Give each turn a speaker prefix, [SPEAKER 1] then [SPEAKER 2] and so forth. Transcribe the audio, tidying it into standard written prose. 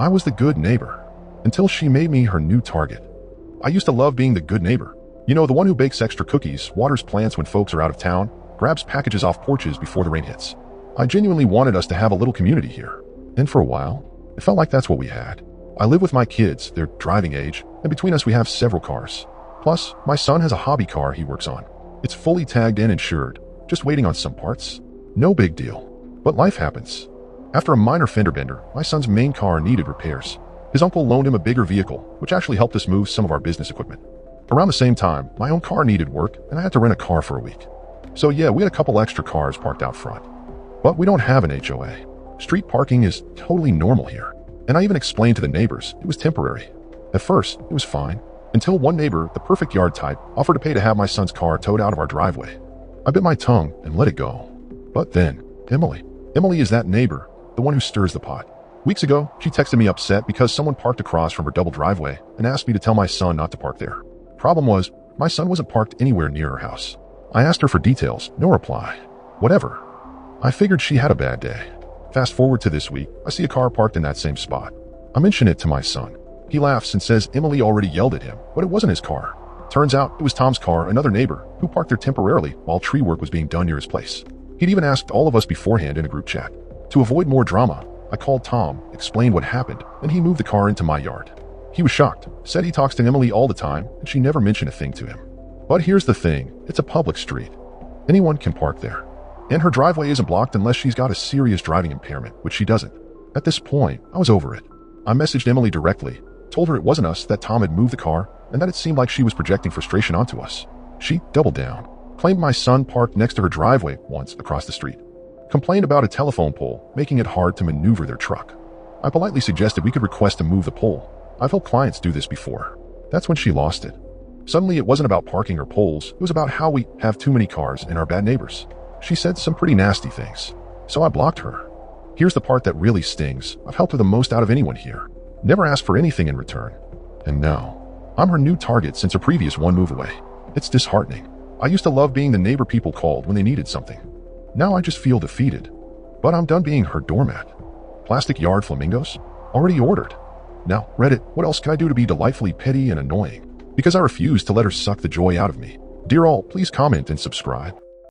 [SPEAKER 1] I was the good neighbor, until she made me her new target. I used to love being the good neighbor. You know, the one who bakes extra cookies, waters plants when folks are out of town, grabs packages off porches before the rain hits. I genuinely wanted us to have a little community here. And for a while, it felt like that's what we had. I live with my kids, they're driving age, and between us we have several cars. Plus, my son has a hobby car he works on. It's fully tagged and insured, just waiting on some parts. No big deal. But life happens. After a minor fender bender, my son's main car needed repairs. His uncle loaned him a bigger vehicle, which actually helped us move some of our business equipment. Around the same time, my own car needed work, and I had to rent a car for a week. So yeah, we had a couple extra cars parked out front. But we don't have an HOA. Street parking is totally normal here. And I even explained to the neighbors it was temporary. At first, it was fine, until one neighbor, the perfect yard type, offered to pay to have my son's car towed out of our driveway. I bit my tongue and let it go. But then, Emily is that neighbor, the one who stirs the pot. Weeks ago, she texted me upset because someone parked across from her double driveway and asked me to tell my son not to park there. Problem was, my son wasn't parked anywhere near her house. I asked her for details, no reply. Whatever. I figured she had a bad day. Fast forward to this week, I see a car parked in that same spot. I mention it to my son. He laughs and says Emily already yelled at him, but it wasn't his car. Turns out it was Tom's car, another neighbor, who parked there temporarily while tree work was being done near his place. He'd even asked all of us beforehand in a group chat. To avoid more drama, I called Tom, explained what happened, and he moved the car into my yard. He was shocked, said he talks to Emily all the time, and she never mentioned a thing to him. But here's the thing, it's a public street. Anyone can park there. And her driveway isn't blocked unless she's got a serious driving impairment, which she doesn't. At this point, I was over it. I messaged Emily directly, told her it wasn't us, that Tom had moved the car, and that it seemed like she was projecting frustration onto us. She doubled down, claimed my son parked next to her driveway once across the street, complained about a telephone pole, making it hard to maneuver their truck. I politely suggested we could request to move the pole. I've helped clients do this before. That's when she lost it. Suddenly, it wasn't about parking or poles, it was about how we have too many cars and are bad neighbors. She said some pretty nasty things, so I blocked her. Here's the part that really stings. I've helped her the most out of anyone here. Never asked for anything in return. And now, I'm her new target since her previous one move away. It's disheartening. I used to love being the neighbor people called when they needed something. Now I just feel defeated. But I'm done being her doormat. Plastic yard flamingos? Already ordered. Now, Reddit, what else can I do to be delightfully petty and annoying? Because I refuse to let her suck the joy out of me. Dear all, please comment and subscribe.